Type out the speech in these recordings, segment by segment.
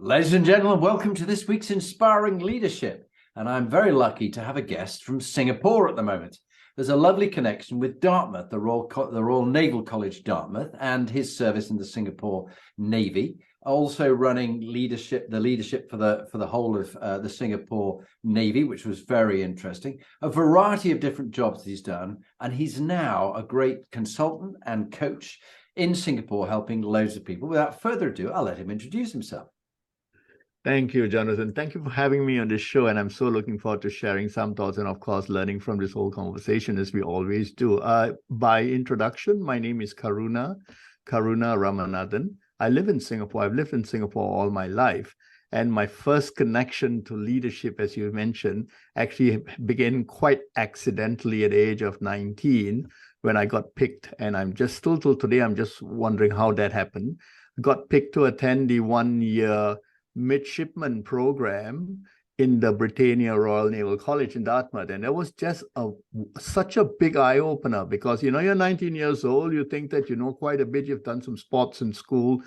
Ladies and gentlemen, welcome to this week's Inspiring Leadership. And I'm very lucky to have a guest from Singapore at the moment. There's a lovely connection with Dartmouth, the Royal Naval College, Dartmouth, and his service in the Singapore Navy. Also running the leadership for the whole of the Singapore Navy, which was very interesting. A variety of different jobs he's done, and he's now a great consultant and coach in Singapore, helping loads of people. Without further ado, I'll let him introduce himself. Thank you, Jonathan. Thank you for having me on this show. And I'm so looking forward to sharing some thoughts and, of course, learning from this whole conversation, as we always do. By introduction, my name is Karuna Ramanathan. I live in Singapore. I've lived in Singapore all my life. And my first connection to leadership, as you mentioned, actually began quite accidentally at the age of 19 when I got picked. And I'm just still till today, I'm just wondering how that happened. Got picked to attend the 1-year midshipman program in the Britannia Royal Naval College in Dartmouth. And it was just such a big eye-opener because, you're 19 years old, you think that you know quite a bit, you've done some sports in school,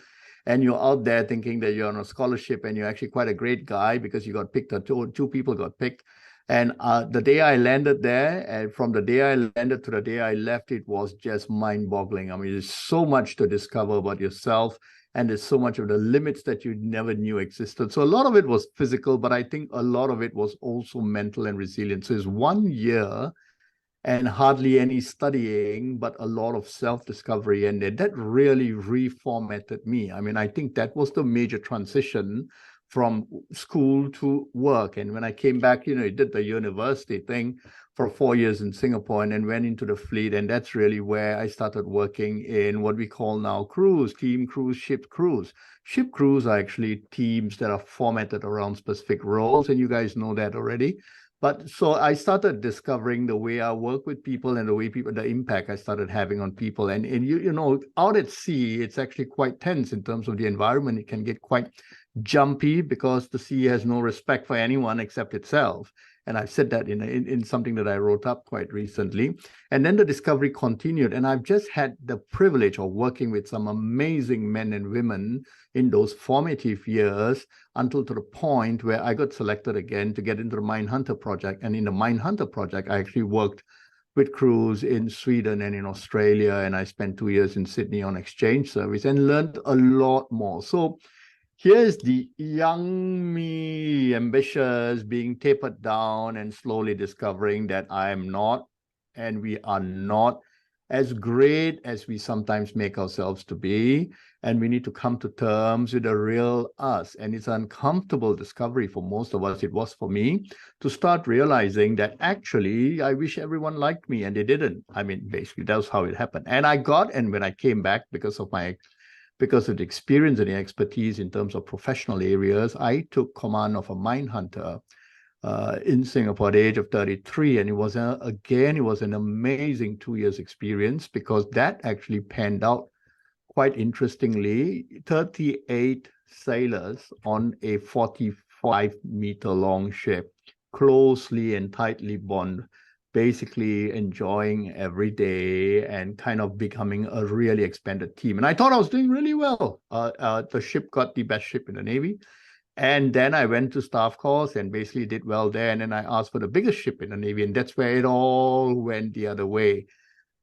and you're out there thinking that you're on a scholarship and you're actually quite a great guy because you got picked, or two people got picked. And the day I landed there, and from the day I landed to the day I left, it was just mind-boggling. I mean, there's so much to discover about yourself, and there's so much of the limits that you never knew existed. So a lot of it was physical, but I think a lot of it was also mental and resilient. So it's 1 year and hardly any studying, but a lot of self-discovery. And that really reformatted me. I mean, I think that was the major transition from school to work. And when I came back, I did the university thing for 4 years in Singapore and then went into the fleet. And that's really where I started working in what we call now crews, team crews, ship crews. Ship crews are actually teams that are formatted around specific roles. And you guys know that already. But so I started discovering the way I work with people and the impact I started having on people. And out at sea, it's actually quite tense in terms of the environment. It can get quite jumpy because the sea has no respect for anyone except itself. And I've said that in something that I wrote up quite recently. And then the discovery continued. And I've just had the privilege of working with some amazing men and women in those formative years until to the point where I got selected again to get into the minehunter project. And in the minehunter project, I actually worked with crews in Sweden and in Australia. And I spent 2 years in Sydney on exchange service and learned a lot more. So here's the young me, ambitious, being tapered down and slowly discovering that I am not, and we are not as great as we sometimes make ourselves to be. And we need to come to terms with the real us. And it's an uncomfortable discovery for most of us. It was for me to start realizing that actually I wish everyone liked me and they didn't. I mean, basically, that's how it happened. And when I came back because of the experience and the expertise in terms of professional areas, I took command of a minehunter in Singapore at the age of 33. And it was an amazing 2 years experience because that actually panned out quite interestingly. 38 sailors on a 45-meter long ship, closely and tightly bonded, basically enjoying every day and kind of becoming a really expanded team. And I thought I was doing really well. The ship got the best ship in the Navy. And then I went to staff course and basically did well there. And then I asked for the biggest ship in the Navy. And that's where it all went the other way.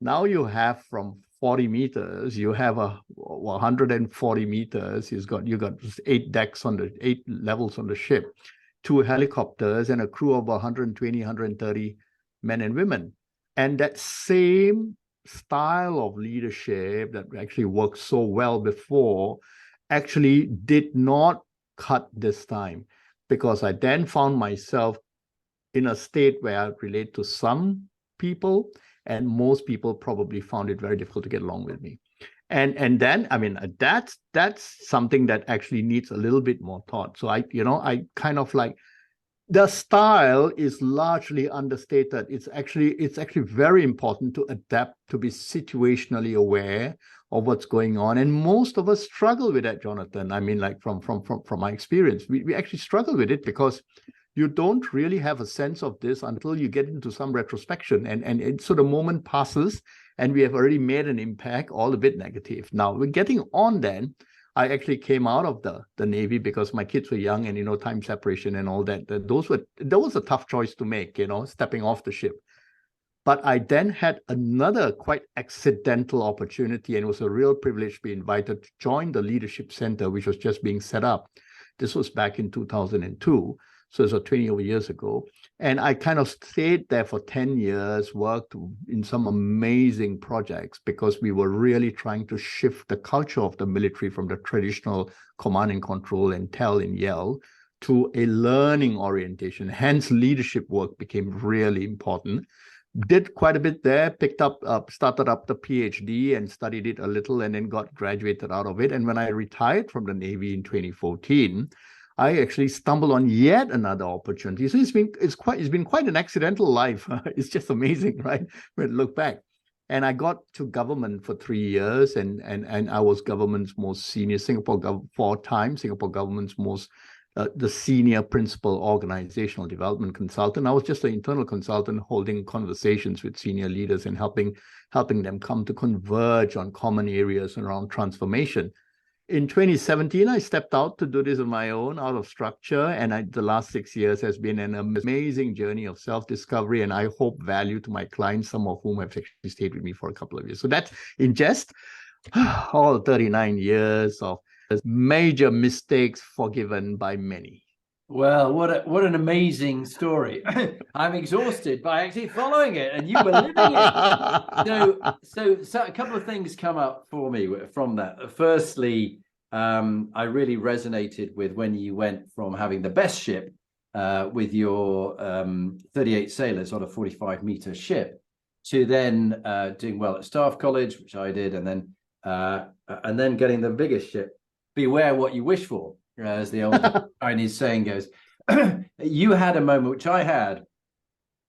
Now you have from 40 meters, you have 140 meters. You got 8 decks 8 levels on the ship, 2 helicopters and a crew of 120, 130 men and women. And that same style of leadership that actually worked so well before actually did not cut this time, because I then found myself in a state where I relate to some people, and most people probably found it very difficult to get along with me. And then, I mean, that's something that actually needs a little bit more thought. So I kind of like, the style is largely understated. It's actually very important to adapt, to be situationally aware of what's going on. And most of us struggle with that, Jonathan. I mean, like from my experience, we actually struggle with it because you don't really have a sense of this until you get into some retrospection. And so the moment passes and we have already made an impact, all a bit negative. Now we're getting on then. I actually came out of the Navy because my kids were young and, time separation and all that. That was a tough choice to make, stepping off the ship. But I then had another quite accidental opportunity, and it was a real privilege to be invited to join the Leadership Center, which was just being set up. This was back in 2002. So it was 20 over years ago. And I kind of stayed there for 10 years, worked in some amazing projects because we were really trying to shift the culture of the military from the traditional command and control and tell and yell to a learning orientation. Hence, leadership work became really important. Did quite a bit there, started up the PhD and studied it a little and then got graduated out of it. And when I retired from the Navy in 2014, I actually stumbled on yet another opportunity. So it's been quite an accidental life. It's just amazing, right? When I look back. And I got to government for 3 years, and I was government's most senior, Singapore government's most the senior principal organizational development consultant. I was just an internal consultant holding conversations with senior leaders and helping them come to converge on common areas around transformation. In 2017, I stepped out to do this on my own, out of structure, and the last 6 years has been an amazing journey of self-discovery, and I hope value to my clients, some of whom have actually stayed with me for a couple of years. So that's in just all 39 years of major mistakes forgiven by many. Well, what an amazing story. I'm exhausted by actually following it, and you were living it. So a couple of things come up for me from that. Firstly, I really resonated with when you went from having the best ship with your 38 sailors on a 45-meter ship to then doing well at Staff College, which I did, and then getting the biggest ship. Beware what you wish for, as the old Chinese saying goes. You had a moment, which I had,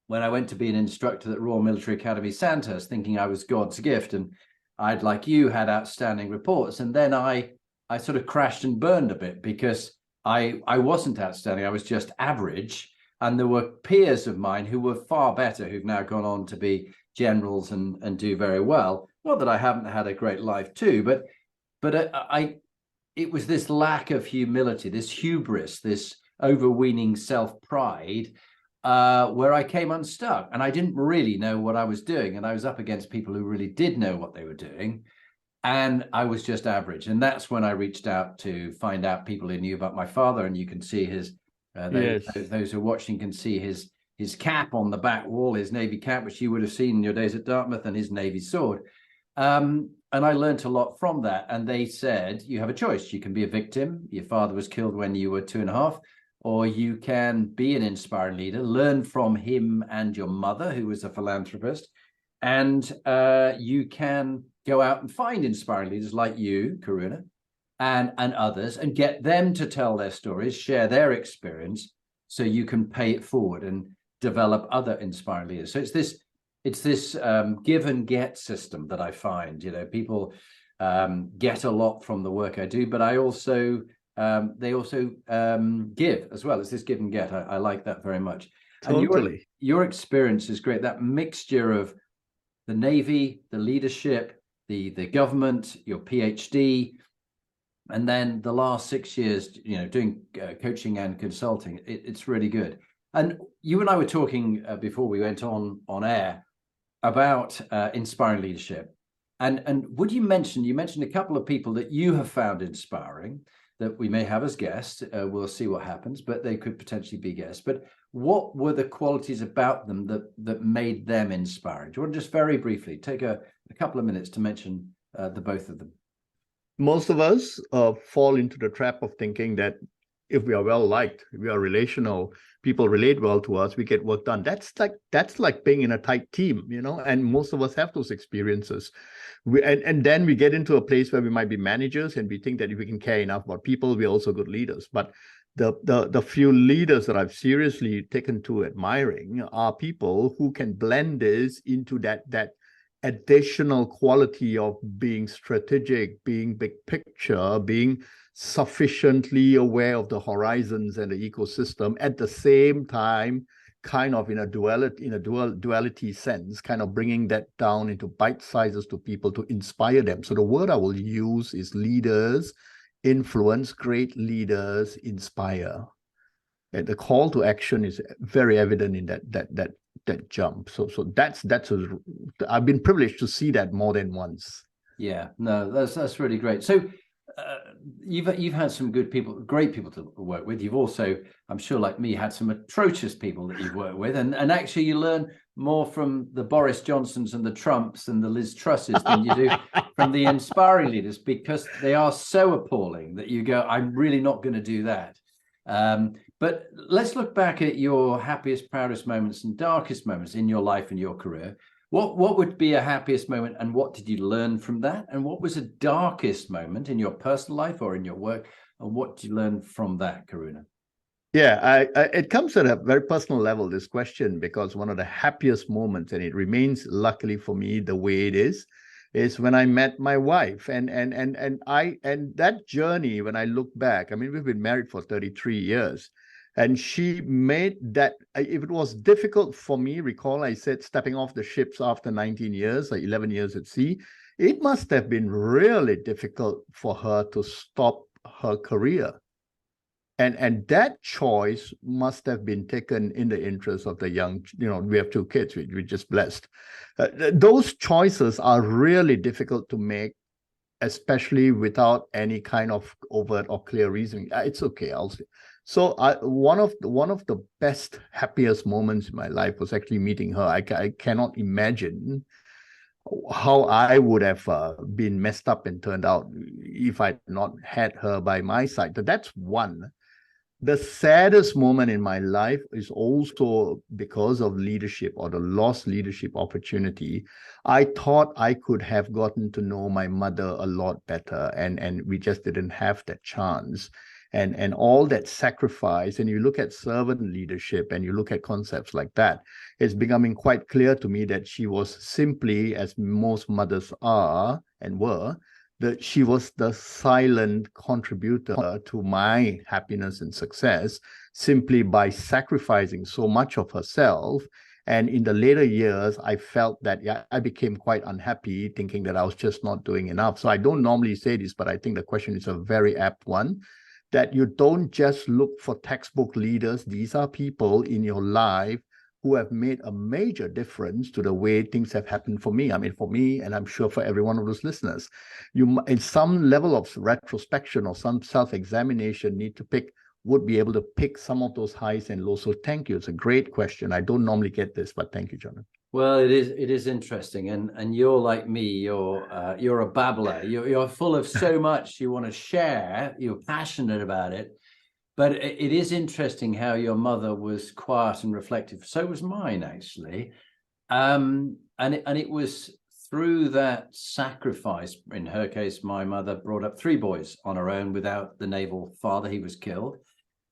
when I went to be an instructor at Royal Military Academy Sandhurst, thinking I was God's gift, and I'd, like you, had outstanding reports. And then I sort of crashed and burned a bit because I wasn't outstanding. I was just average. And there were peers of mine who were far better, who've now gone on to be generals and do very well. Not that I haven't had a great life too, but it was this lack of humility, this hubris, this overweening self-pride, where I came unstuck, and I didn't really know what I was doing. And I was up against people who really did know what they were doing. And I was just average. And that's when I reached out to find out people who knew about my father. And you can see those who are watching can see his cap on the back wall, his Navy cap, which you would have seen in your days at Dartmouth, and his Navy sword. And I learned a lot from that. And they said, you have a choice. You can be a victim. Your father was killed when you were 2.5, or you can be an inspiring leader, learn from him and your mother, who was a philanthropist. And you can go out and find inspiring leaders like you, Karuna, and others, and get them to tell their stories, share their experience, so you can pay it forward and develop other inspiring leaders. So it's this give and get system that I find. People get a lot from the work I do, but they also give as well. It's this give and get. I like that very much. Totally. And your experience is great. That mixture of the Navy, the leadership, the government, your PhD, and then the last 6 years, doing coaching and consulting. It's really good. And you and I were talking before we went on air about inspiring leadership. And would you mentioned a couple of people that you have found inspiring that we may have as guests. We'll see what happens, but they could potentially be guests. But what were the qualities about them that made them inspiring? Do you want to just very briefly take a couple of minutes to mention the both of them? Most of us fall into the trap of thinking that if we are well liked, if we are relational, people relate well to us, we get work done. That's like being in a tight team, and most of us have those experiences. And then we get into a place where we might be managers, and we think that if we can care enough about people, we're also good leaders. But the few leaders that I've seriously taken to admiring are people who can blend this into that additional quality of being strategic, being big picture, being sufficiently aware of the horizons and the ecosystem, at the same time kind of in a duality sense, kind of bringing that down into bite sizes to people to inspire them. So the word I will use is leaders influence, great leaders inspire. And the call to action is very evident in that jump. So I've been privileged to see that more than once. Yeah, no, that's really great. So you've had some great people to work with. You've also, I'm sure, like me, had some atrocious people that you've worked with, and actually you learn more from the Boris Johnsons and the Trumps and the Liz Trusses than you do from the inspiring leaders, because they are so appalling that you go, I'm really not going to do that. But let's look back at your happiest, proudest moments and darkest moments in your life and your career. What would be a happiest moment, and what did you learn from that? And what was a darkest moment in your personal life or in your work, and what did you learn from that, Karuna? Yeah, it comes at a very personal level, this question, because one of the happiest moments, and it remains luckily for me the way it is when I met my wife. And that journey, when I look back, I mean, we've been married for 33 years. And she made that, if it was difficult for me, recall I said stepping off the ships after 19 years or 11 years at sea, it must have been really difficult for her to stop her career. And that choice must have been taken in the interest of the young, we have 2 kids, we're just blessed. Those choices are really difficult to make, especially without any kind of overt or clear reasoning. It's okay, I'll say. So one of the best, happiest moments in my life was actually meeting her. I cannot imagine how I would have been messed up and turned out if I'd not had her by my side. But that's one. The saddest moment in my life is also because of leadership or the lost leadership opportunity. I thought I could have gotten to know my mother a lot better, and we just didn't have that chance. And all that sacrifice, and you look at servant leadership and you look at concepts like that, it's becoming quite clear to me that she was simply, as most mothers are and were, that she was the silent contributor to my happiness and success simply by sacrificing so much of herself. And in the later years, I felt that I became quite unhappy, thinking that I was just not doing enough. So I don't normally say this, but I think the question is a very apt one, that you don't just look for textbook leaders. These are people in your life who have made a major difference to the way things have happened for me. I mean, for me, and I'm sure for every one of those listeners, you, in some level of retrospection or some self-examination, would be able to pick some of those highs and lows. So thank you. It's a great question. I don't normally get this, but thank you, Jonathan. Well, it is interesting, and you're like me. You're a babbler. You're full of so much you want to share. You're passionate about it. But it is interesting how your mother was quiet and reflective. So was mine, actually. And it was through that sacrifice. In her case, my mother brought up 3 boys on her own without the naval father. He was killed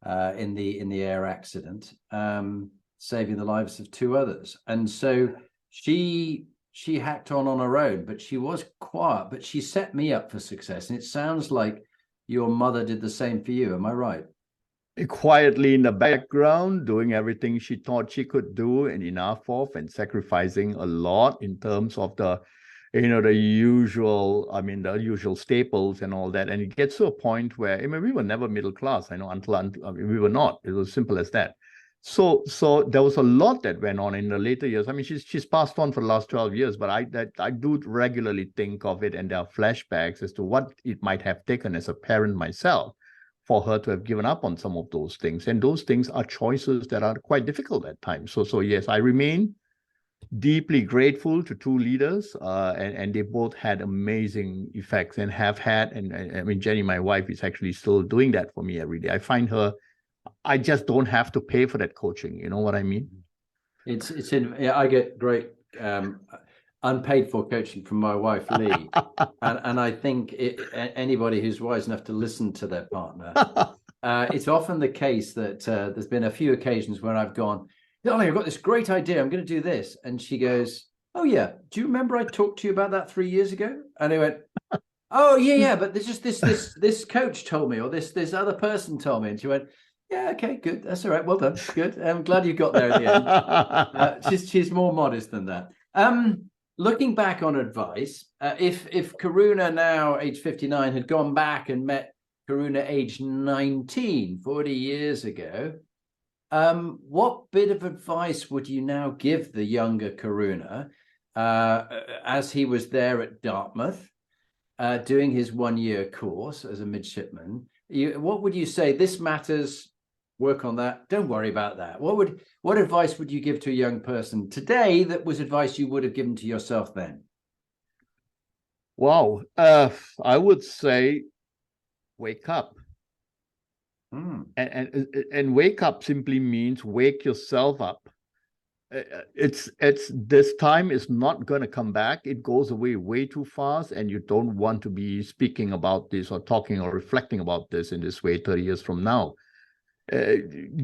in the air accident, saving the lives of 2 others. And so she hacked on her own, but she was quiet. But she set me up for success. And it sounds like your mother did the same for you. Am I right? Quietly in the background, doing everything she thought she could do and enough of, and sacrificing a lot in terms of the usual staples and all that. And it gets to a point where, I mean, we were never middle class, until we were not. It was simple as that. So there was a lot that went on in the later years. I mean, she's passed on for the last 12 years, but I do regularly think of it, and there are flashbacks as to what it might have taken as a parent myself for her to have given up on some of those things. And those things are choices that are quite difficult at times. So yes, I remain deeply grateful to 2 leaders, and they both had amazing effects and have had, and I mean, Jenny, my wife, is actually still doing that for me every day. I find her, I just don't have to pay for that coaching. You know what I mean? I get great unpaid for coaching from my wife, Lee. and I think anybody who's wise enough to listen to their partner, it's often the case that there's been a few occasions where I've gone, darling, I've got this great idea. I'm going to do this. And she goes, oh, yeah. Do you remember I talked to you about that 3 years ago? And I went, oh, yeah. But there's just this coach told me, or this other person told me. And she went, yeah, okay, good. That's all right. Well done. Good. I'm glad you got there at the end. She's more modest than that. Looking back on advice, if Karuna, now age 59, had gone back and met Karuna, aged 19, 40 years ago. What bit of advice would you now give the younger Karuna as he was there at Dartmouth doing his 1-year course as a midshipman? What would you say? This matters. Work on that. Don't worry about that. What advice would you give to a young person today that was advice you would have given to yourself then? Wow. I would say wake up. And wake up simply means wake yourself up. It's this time is not going to come back. It goes away way too fast, and you don't want to be speaking about this or talking or reflecting about this in this way 30 years from now.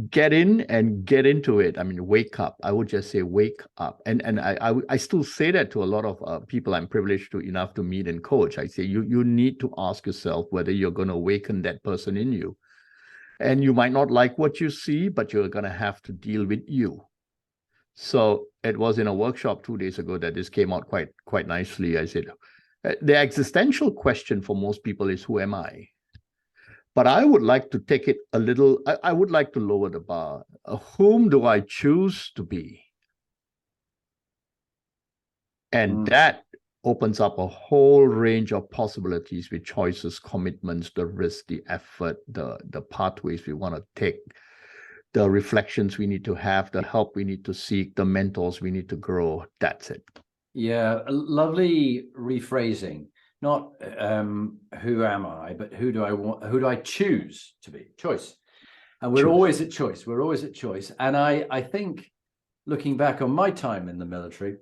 Get in and get into it. I mean, wake up. I would just say wake up. And I still say that to a lot of people I'm privileged to enough to meet and coach. I say you need to ask yourself whether you're going to awaken that person in you. And you might not like what you see, but you're going to have to deal with you. So it was in a workshop 2 days ago that this came out quite nicely. I said, the existential question for most people is, who am I? But I would like to take it a little, I would like to lower the bar. Whom do I choose to be? And that opens up a whole range of possibilities with choices, commitments, the risk, the effort, the pathways we want to take, the reflections we need to have, the help we need to seek, the mentors we need to grow. That's it. Yeah, a lovely rephrasing. Not who am I, but who do I want? Who do I choose to be? Choice. And we're always at choice. We're always at choice. And I think, looking back on my time in the military,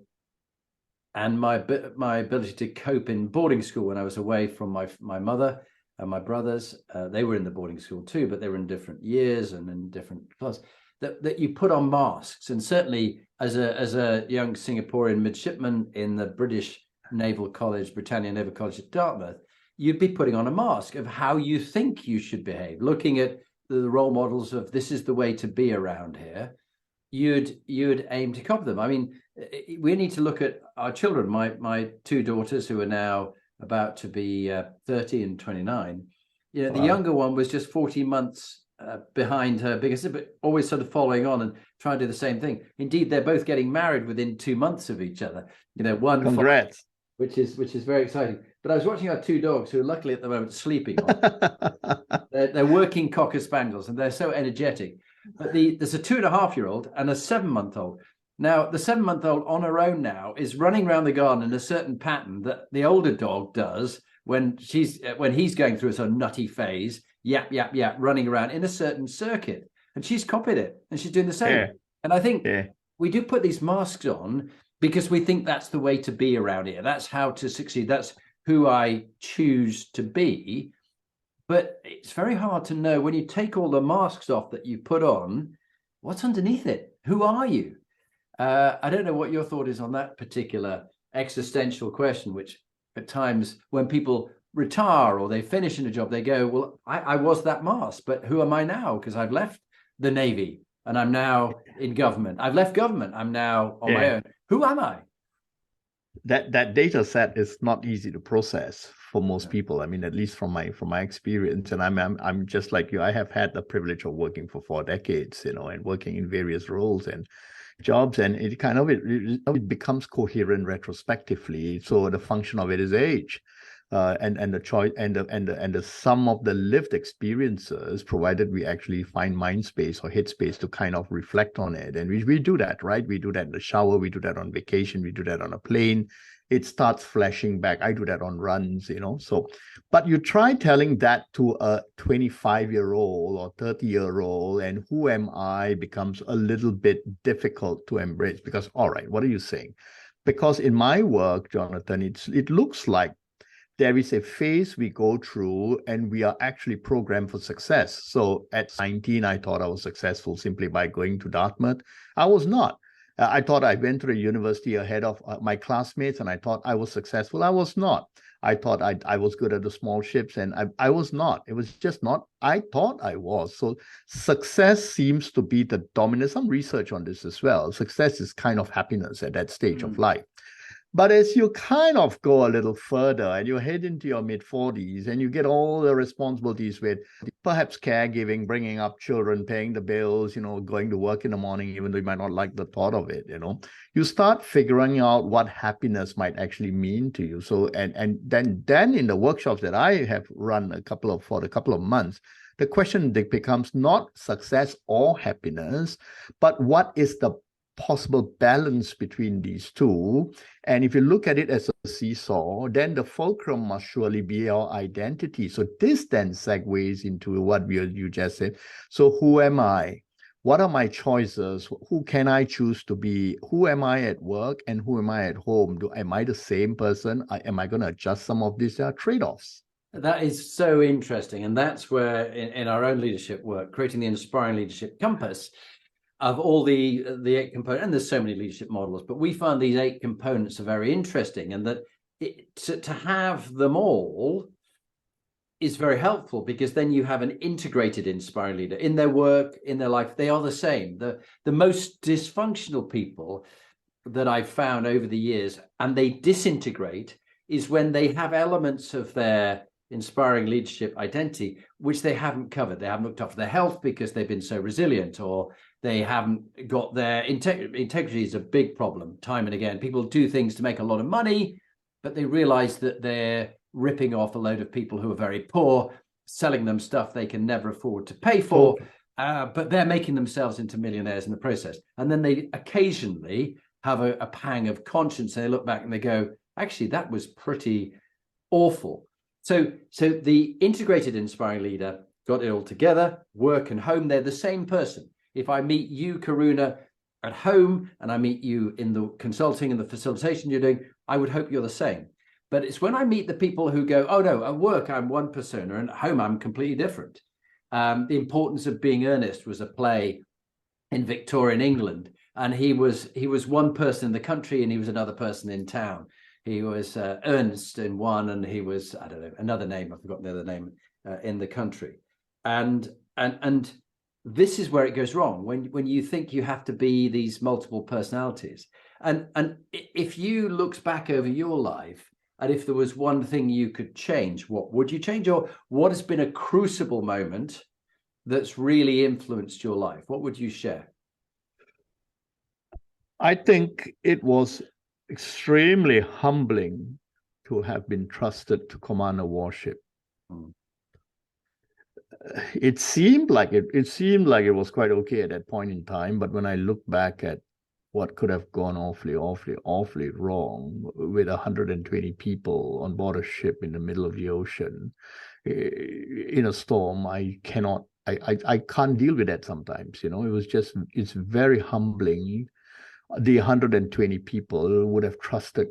and my ability to cope in boarding school when I was away from my mother and my brothers, they were in the boarding school too, but they were in different years and in different classes. That you put on masks, and certainly as a young Singaporean midshipman in the British Naval College, Britannia Naval College at Dartmouth, you'd be putting on a mask of how you think you should behave, looking at the role models of this is the way to be around here. You'd aim to copy them. I mean, we need to look at our children. My two daughters, who are now about to be 30 and 29. You know, wow. The younger one was just 14 months behind her bigger sister, but always sort of following on and trying to do the same thing. Indeed, they're both getting married within 2 months of each other. You know, one. Congrats. Which is very exciting. But I was watching our two dogs, who are luckily at the moment sleeping on. They're working Cocker Spaniels, and they're so energetic. But there's a 2.5-year-old and a 7-month-old. Now, the 7-month-old on her own now is running around the garden in a certain pattern that the older dog does when he's going through a sort of nutty phase, yap, yap, yap, running around in a certain circuit. And she's copied it, and she's doing the same. Yeah. And I think we do put these masks on because we think that's the way to be around here. That's how to succeed. That's who I choose to be. But it's very hard to know when you take all the masks off that you put on, what's underneath it? Who are you? I don't know what your thought is on that particular existential question, which at times when people retire or they finish in a job, they go, well, I was that mask, but who am I now? Because I've left the Navy and I'm now in government. I've left government. I'm now on my own. Who am I? That data set is not easy to process for most people. I mean, at least from my experience, and I'm just like you. I have had the privilege of working for 4 decades, you know, and working in various roles and jobs, and it kind of it becomes coherent retrospectively. So the function of it is age, and the choice and the sum of the lived experiences, provided we actually find mind space or head space to kind of reflect on it. And we do that, right? We do that in the shower, we do that on vacation, we do that on a plane. It starts flashing back. I do that on runs, you know. So, but you try telling that to a 25-year-old or 30-year-old, and who am I becomes a little bit difficult to embrace, because, all right, what are you saying? Because in my work, Jonathan, it looks like there is a phase we go through and we are actually programmed for success. So at 19, I thought I was successful simply by going to Dartmouth. I was not. I thought I went to the university ahead of my classmates, and I thought I was successful. I was not. I thought I was good at the small ships, and I was not. It was just not. I thought I was. So success seems to be the dominant. Some research on this as well. Success is kind of happiness at that stage of life. But as you kind of go a little further and you head into your mid-40s and you get all the responsibilities with perhaps caregiving, bringing up children, paying the bills, going to work in the morning, even though you might not like the thought of it, you start figuring out what happiness might actually mean to you. So, and then in the workshops that I have run for a couple of months, the question becomes not success or happiness, but what is the possible balance between these two. And if you look at it as a seesaw, then the fulcrum must surely be our identity. So this then segues into what you just said. So who am I? What are my choices? Who can I choose to be? Who am I at work and who am I at home? Am I the same person? Am I going to adjust some of these trade-offs? That is so interesting. And that's where in our own leadership work, creating the Inspiring Leadership Compass, of all the 8 components, and there's so many leadership models, but we find these 8 components are very interesting, and that to have them all is very helpful, because then you have an integrated inspiring leader in their work, in their life. They are the same. The most dysfunctional people that I've found over the years, and they disintegrate, is when they have elements of their inspiring leadership identity which they haven't covered. They haven't looked after their health because they've been so resilient, or they haven't got their integrity is a big problem. Time and again, people do things to make a lot of money, but they realize that they're ripping off a load of people who are very poor, selling them stuff they can never afford to pay for, but they're making themselves into millionaires in the process. And then they occasionally have a pang of conscience, and they look back and they go, actually, that was pretty awful. So the integrated inspiring leader got it all together, work and home. They're the same person. If I meet you, Karuna, at home, and I meet you in the consulting and the facilitation you're doing, I would hope you're the same. But it's when I meet the people who go, oh no, at work I'm one persona, and at home I'm completely different. The Importance of Being Earnest was a play in Victorian England, and he was one person in the country and he was another person in town. He was Ernest in one, and he was, I don't know, another name, I've forgotten the other name, in the country. And this is where it goes wrong, when you think you have to be these multiple personalities. And if you looked back over your life, and if there was one thing you could change, what would you change? Or what has been a crucible moment that's really influenced your life? What would you share? I think it was extremely humbling to have been trusted to command a warship. It seemed like it was quite okay at that point in time, but when I look back at what could have gone awfully wrong with 120 people on board a ship in the middle of the ocean in a storm, I can't deal with that sometimes. It's very humbling. The 120 people would have trusted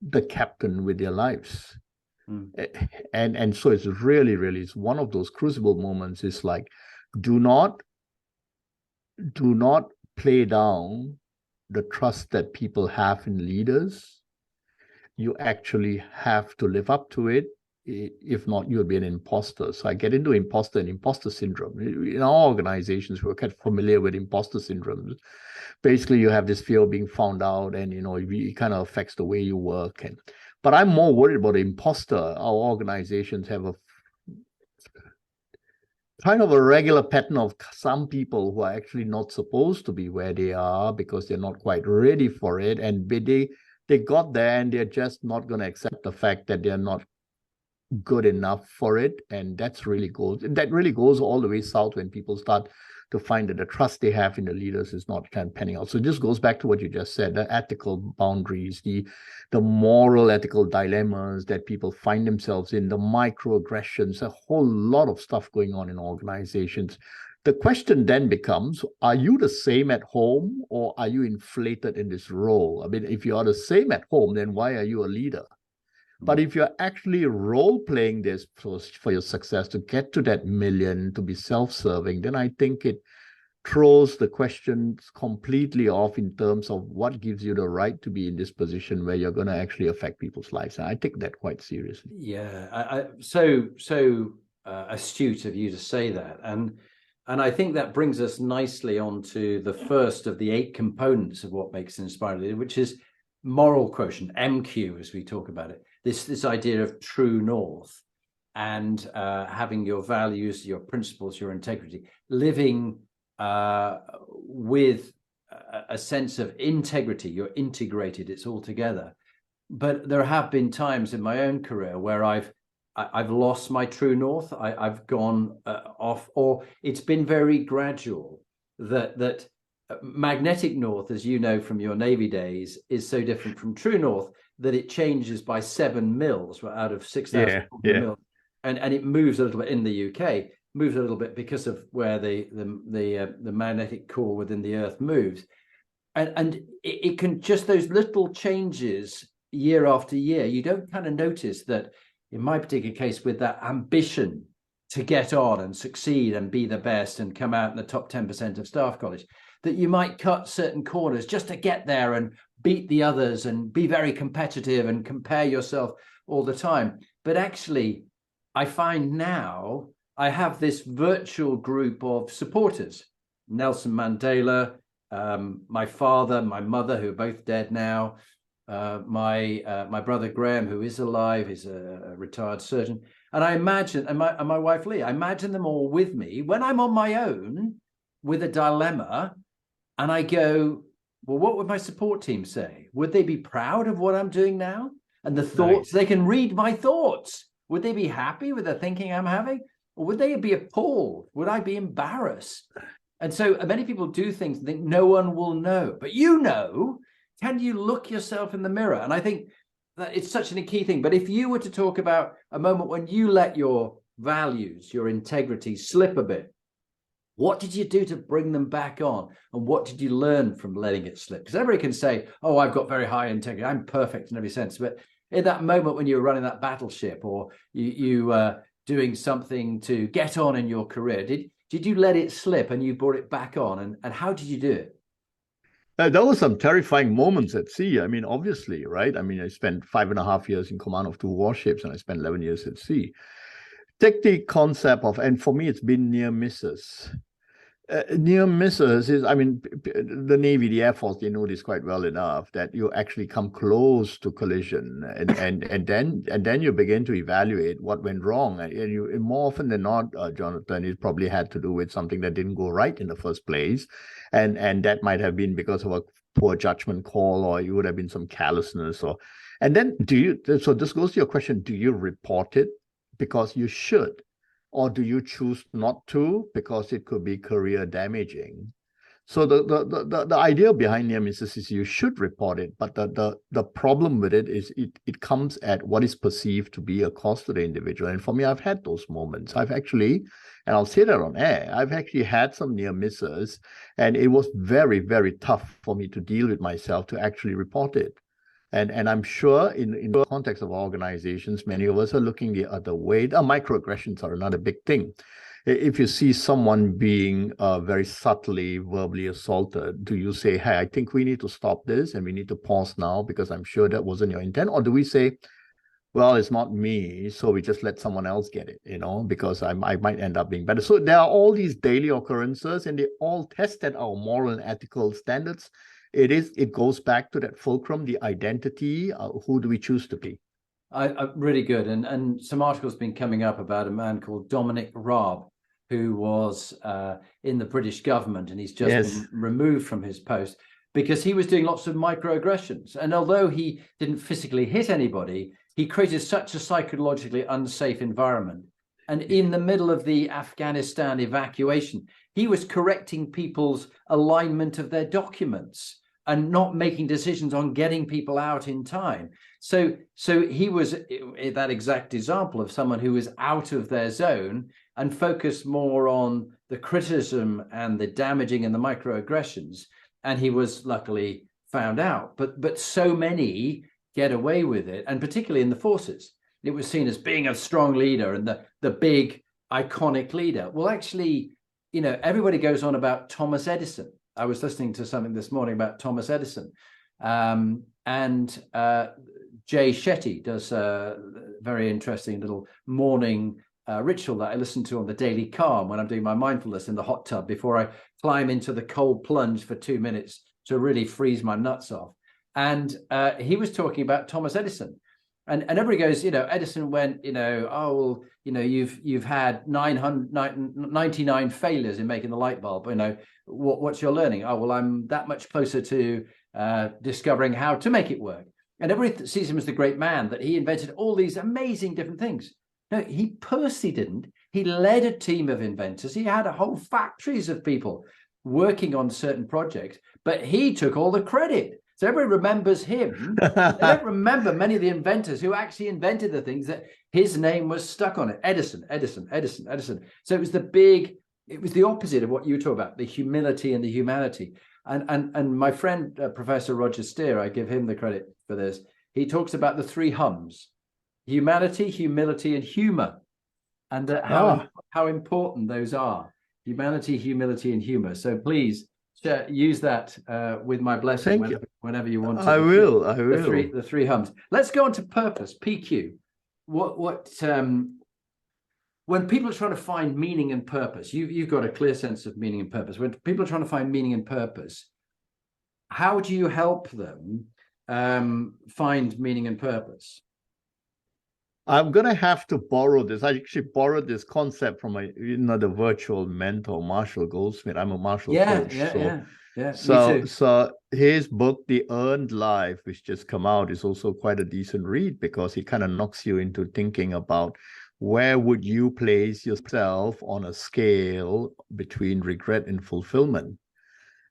the captain with their lives. And so it's really it's one of those crucible moments. It's like, do not play down the trust that people have in leaders. You actually have to live up to it. If not, you'll be an imposter. So I get into imposter syndrome. In our organizations, we're quite familiar with imposter syndrome. Basically, you have this fear of being found out, and it kind of affects the way you work. But I'm more worried about the imposter. Our organizations have a kind of a regular pattern of some people who are actually not supposed to be where they are because they're not quite ready for it, and they got there and they're just not going to accept the fact that they're not good enough for it. And that really goes all the way south when people start to find that the trust they have in the leaders is not kind of panning out. So this goes back to what you just said, the ethical boundaries, the moral ethical dilemmas that people find themselves in, the microaggressions, a whole lot of stuff going on in organizations. The question then becomes, are you the same at home, or are you inflated in this role? I mean, if you are the same at home, then why are you a leader? But if you're actually role-playing this for your success, to get to that million, to be self-serving, then I think it throws the questions completely off in terms of what gives you the right to be in this position where you're going to actually affect people's lives. And I take that quite seriously. Yeah, so astute of you to say that. And I think that brings us nicely onto the first of the 8 components of what makes an inspiring leader, which is moral quotient, MQ, as we talk about it, this idea of true north, and having your values, your principles, your integrity, living with a sense of integrity. You're integrated, it's all together. But there have been times in my own career where I've lost my true north. I've gone off, or it's been very gradual. That magnetic north, as you know from your Navy days, is so different from true north that it changes by 7 mils out of 6,000 mils, and it moves a little bit in the UK. Moves a little bit because of where the magnetic core within the Earth moves, and it can just those little changes year after year. You don't kind of notice that in my particular case with that ambition to get on and succeed and be the best and come out in the top 10% of staff college, that you might cut certain corners just to get there and beat the others and be very competitive and compare yourself all the time. But actually, I find now I have this virtual group of supporters: Nelson Mandela, my father, my mother, who are both dead now, my brother Graham, who is alive, is a retired surgeon, and I imagine, and my wife Lee, I imagine them all with me when I'm on my own with a dilemma, and I go, well, what would my support team say? Would they be proud of what I'm doing now? And the thoughts, they can read my thoughts. Would they be happy with the thinking I'm having? Or would they be appalled? Would I be embarrassed? And so many people do things and think no one will know. But you know, can you look yourself in the mirror? And I think that it's such a key thing. But if you were to talk about a moment when you let your values, your integrity slip a bit, what did you do to bring them back on? And what did you learn from letting it slip? Because everybody can say, oh, I've got very high integrity, I'm perfect in every sense. But in that moment when you were running that battleship, or you doing something to get on in your career, did you let it slip and you brought it back on? And how did you do it? There were some terrifying moments at sea. I mean, obviously, right? I mean, I spent 5.5 years in command of 2 warships, and I spent 11 years at sea. Take the concept of, and for me, it's been near misses. Near misses is, I mean, the Navy, the Air Force, they know this quite well enough that you actually come close to collision, and then you begin to evaluate what went wrong, and you, more often than not, Jonathan, it probably had to do with something that didn't go right in the first place, and that might have been because of a poor judgment call, or it would have been some carelessness, and then so this goes to your question: do you report it because you should? Or do you choose not to because it could be career damaging? So the idea behind near misses is you should report it, but the problem with it is it comes at what is perceived to be a cost to the individual. And for me, I've had those moments. I've actually, and I'll say that on air, I've actually had some near misses, and it was very, very tough for me to deal with myself to actually report it. And I'm sure in the context of organizations, many of us are looking the other way. Microaggressions are another big thing. If you see someone being very subtly verbally assaulted, do you say, hey, I think we need to stop this and we need to pause now because I'm sure that wasn't your intent? Or do we say, well, it's not me, so we just let someone else get it, because I might end up being better. So there are all these daily occurrences, and they all test at our moral and ethical standards. It goes back to that fulcrum, the identity. Who do we choose to be? Really good. And some articles been coming up about a man called Dominic Raab, who was in the British government, and he's just been removed from his post because he was doing lots of microaggressions. And although he didn't physically hit anybody, he created such a psychologically unsafe environment. And in the middle of the Afghanistan evacuation, he was correcting people's alignment of their documents and not making decisions on getting people out in time. So he was that exact example of someone who was out of their zone and focused more on the criticism and the damaging and the microaggressions. And he was luckily found out. But so many get away with it, and particularly in the forces. It was seen as being a strong leader and the big iconic leader. Well, actually, everybody goes on about Thomas Edison. I was listening to something this morning about Thomas Edison, and Jay Shetty does a very interesting little morning ritual that I listen to on the Daily Calm when I'm doing my mindfulness in the hot tub before I climb into the cold plunge for 2 minutes to really freeze my nuts off. And he was talking about Thomas Edison. And everybody goes, Edison went, oh, well, you've had 99 failures in making the light bulb. What's your learning? Oh, well, I'm that much closer to discovering how to make it work. And everybody sees him as the great man, that he invented all these amazing different things. No, he personally didn't. He led a team of inventors. He had a whole factories of people working on certain projects, but he took all the credit. So everybody remembers him. They don't remember many of the inventors who actually invented the things that his name was stuck on it. Edison, Edison, Edison, Edison. So it was the opposite of what you talk about, the humility and the humanity. And my friend, Professor Roger Steer, I give him the credit for this. He talks about the three hums: humanity, humility, and humor, and how important those are. Humanity, humility, and humor. So please use that with my blessing whenever you want to. I will. The three hums. Let's go on to purpose, PQ. When people are trying to find meaning and purpose, you've got a clear sense of meaning and purpose. When people are trying to find meaning and purpose, how do you help them find meaning and purpose? I'm going to have to borrow this. I actually borrowed this concept from the virtual mentor, Marshall Goldsmith. I'm a Marshall coach. Yeah. So his book, The Earned Life, which just come out, is also quite a decent read, because it kind of knocks you into thinking about where would you place yourself on a scale between regret and fulfillment.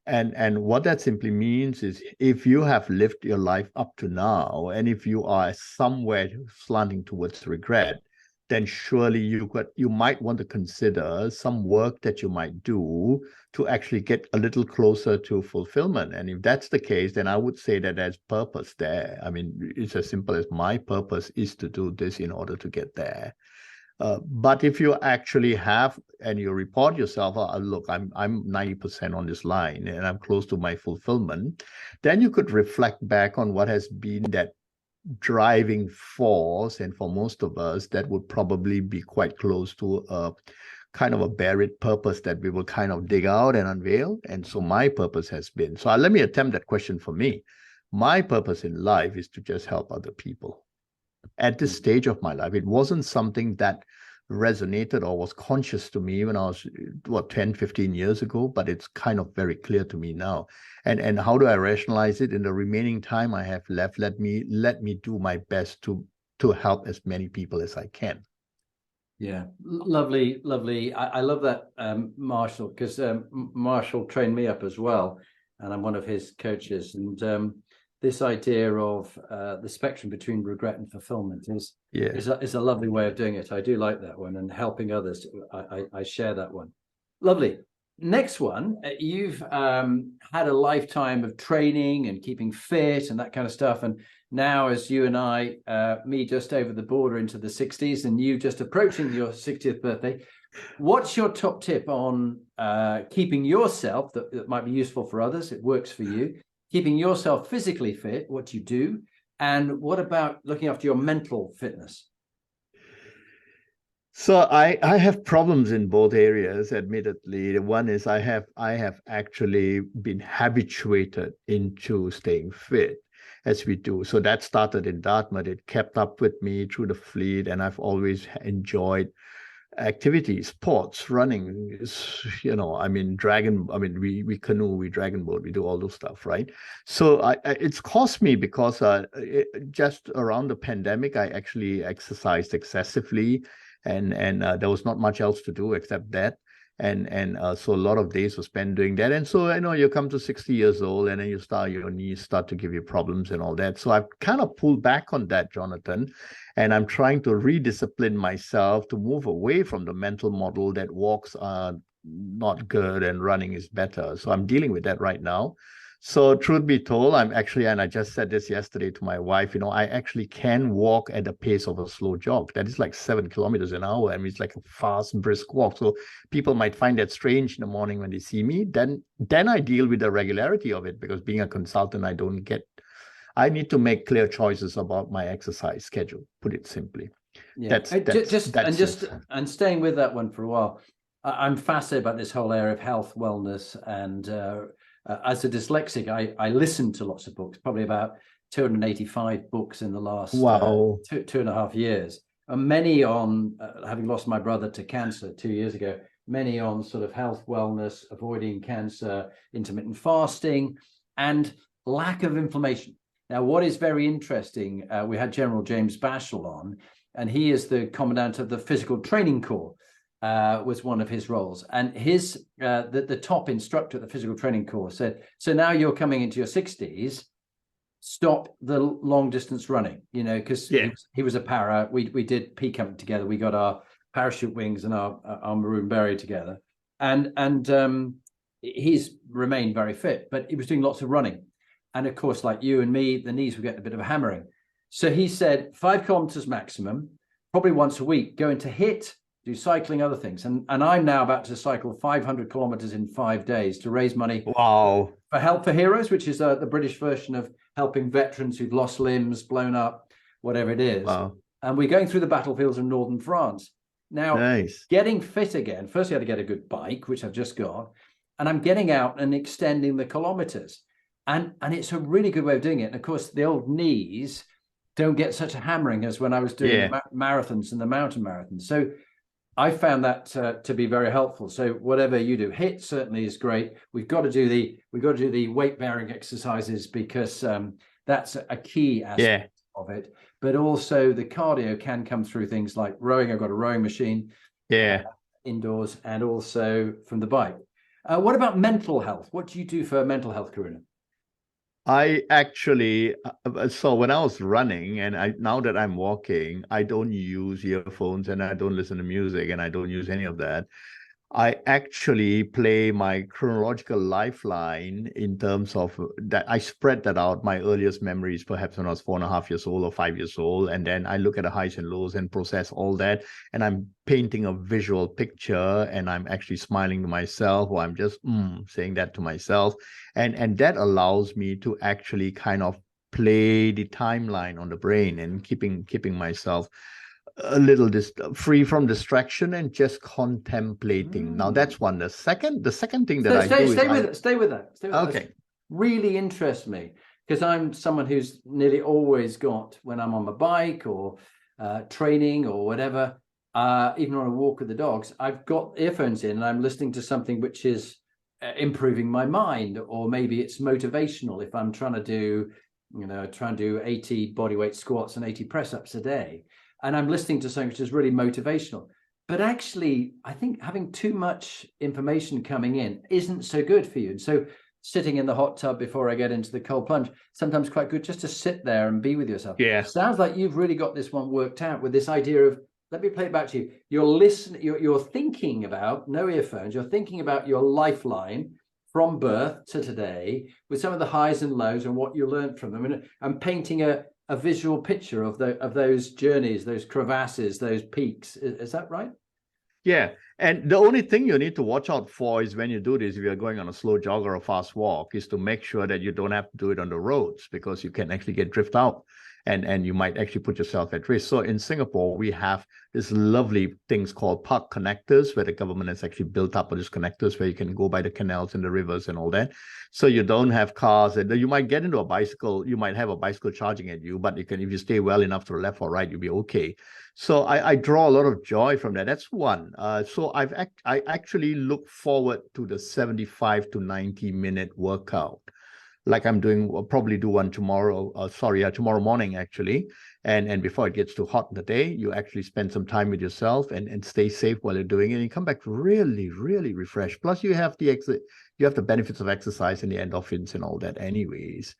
And what that simply means is, if you have lived your life up to now, and if you are somewhere slanting towards regret, then surely you might want to consider some work that you might do to actually get a little closer to fulfillment. And if that's the case, then I would say that there's purpose there. I mean, it's as simple as my purpose is to do this in order to get there. But if you actually have, and you report yourself, look, I'm 90% on this line and I'm close to my fulfillment, then you could reflect back on what has been that driving force. And for most of us, that would probably be quite close to a kind of a buried purpose that we will kind of dig out and unveil. And so my purpose has been, so let me attempt that question for me. My purpose in life is to just help other people. At this stage of my life, it wasn't something that resonated or was conscious to me when I was 10, 15 years ago, but it's kind of very clear to me now. And how do I rationalize it? In the remaining time I have left, let me do my best to help as many people as I can. Yeah, lovely. I love that, Marshall, because Marshall trained me up as well, and I'm one of his coaches. And this idea of the spectrum between regret and fulfillment is a lovely way of doing it. I do like that one, and helping others. I share that one. Lovely. Next one, you've had a lifetime of training and keeping fit and that kind of stuff. And now, as you and I, me just over the border into the 60s, and you just approaching your 60th birthday, what's your top tip on keeping yourself, that might be useful for others, it works for you, keeping yourself physically fit, what you do, and what about looking after your mental fitness? So I have problems in both areas, admittedly. The one is I have actually been habituated into staying fit, as we do. So that started in Dartmouth. It kept up with me through the fleet, and I've always enjoyed activities, sports, running, we canoe, we dragon boat, we do all those stuff, right? So it's cost me, because just around the pandemic, I actually exercised excessively, and there was not much else to do except that. And so a lot of days were spent doing that. And so, you come to 60 years old, and then your knees start to give you problems and all that. So I've kind of pulled back on that, Jonathan. And I'm trying to rediscipline myself to move away from the mental model that walks are not good and running is better. So I'm dealing with that right now. So truth be told, I'm actually, and I just said this yesterday to my wife, I actually can walk at the pace of a slow jog. That is like 7 kilometers an hour. I mean, it's like a fast, brisk walk. So people might find that strange in the morning when they see me. Then I deal with the regularity of it, because being a consultant, I need to make clear choices about my exercise schedule, put it simply. Yeah, and staying with that one for a while, I'm fascinated about this whole area of health, wellness, and as a dyslexic, I listened to lots of books, probably about 285 books in the last Wow. 2.5 years, and many on having lost my brother to cancer 2 years ago, many on sort of health, wellness, avoiding cancer, intermittent fasting, and lack of inflammation. Now, what is very interesting, we had General James Bashall on, and he is the commandant of the Physical Training Corps, was one of his roles. And his the top instructor at the Physical Training Corps said, so now you're coming into your 60s, stop the long distance running, because he was a para. We did P Camp together. We got our parachute wings and our maroon beret together. And he's remained very fit, but he was doing lots of running. And of course, like you and me, the knees were getting a bit of a hammering. So he said 5 kilometers maximum, probably once a week, going to HIIT, do cycling, other things. And I'm now about to cycle 500 kilometers in 5 days to raise money. Wow. For Help for Heroes, which is the British version of helping veterans who've lost limbs, blown up, whatever it is. Wow. And we're going through the battlefields of northern France. Now, Nice. Getting fit again, first I had to get a good bike, which I've just got, and I'm getting out and extending the kilometers. And it's a really good way of doing it. And of course, the old knees don't get such a hammering as when I was doing marathons and the mountain marathons. So I found that to be very helpful. So whatever you do, HIIT certainly is great. We've got to do the weight bearing exercises, because that's a key aspect of it. But also the cardio can come through things like rowing. I've got a rowing machine indoors, and also from the bike. What about mental health? What do you do for mental health, Karuna? I actually, so when I was running, and now that I'm walking, I don't use earphones, and I don't listen to music, and I don't use any of that. I actually play my chronological lifeline in terms of that. I spread that out, my earliest memories, perhaps when I was 4.5 years old or 5 years old. And then I look at the highs and lows and process all that. And I'm painting a visual picture, and I'm actually smiling to myself, or I'm just saying that to myself. And that allows me to actually kind of play the timeline on the brain, and keeping myself a little free from distraction and just contemplating. Now that's one. The second thing that Stay with that. Okay. That really interests me, because I'm someone who's nearly always got, when I'm on my bike or training or whatever, even on a walk with the dogs, I've got earphones in and I'm listening to something which is improving my mind, or maybe it's motivational if I'm trying to do 80 bodyweight squats and 80 press-ups a day. And I'm listening to something which is really motivational. But actually, I think having too much information coming in isn't so good for you. And so sitting in the hot tub before I get into the cold plunge, sometimes quite good just to sit there and be with yourself. Yeah. Sounds like you've really got this one worked out with this idea of, let me play it back to you. You're thinking about, no earphones, you're thinking about your lifeline from birth to today, with some of the highs and lows and what you learned from them, and painting a visual picture of those journeys, those crevasses, those peaks. Is that right? Yeah. And the only thing you need to watch out for is, when you do this, if you're going on a slow jog or a fast walk, is to make sure that you don't have to do it on the roads, because you can actually get drift out, and you might actually put yourself at risk. So in Singapore, we have these lovely things called park connectors, where the government has actually built up these connectors where you can go by the canals and the rivers and all that. So you don't have cars, and you might get into a bicycle, you might have a bicycle charging at you, but if you stay well enough to the left or right, you'll be okay. So I draw a lot of joy from that. That's one. So I actually look forward to the 75 to 90 minute workout. Like I'll probably do one tomorrow morning, actually. And before it gets too hot in the day, you actually spend some time with yourself and stay safe while you're doing it. And you come back really, really refreshed. Plus you have the benefits of exercise and the endorphins and all that anyways.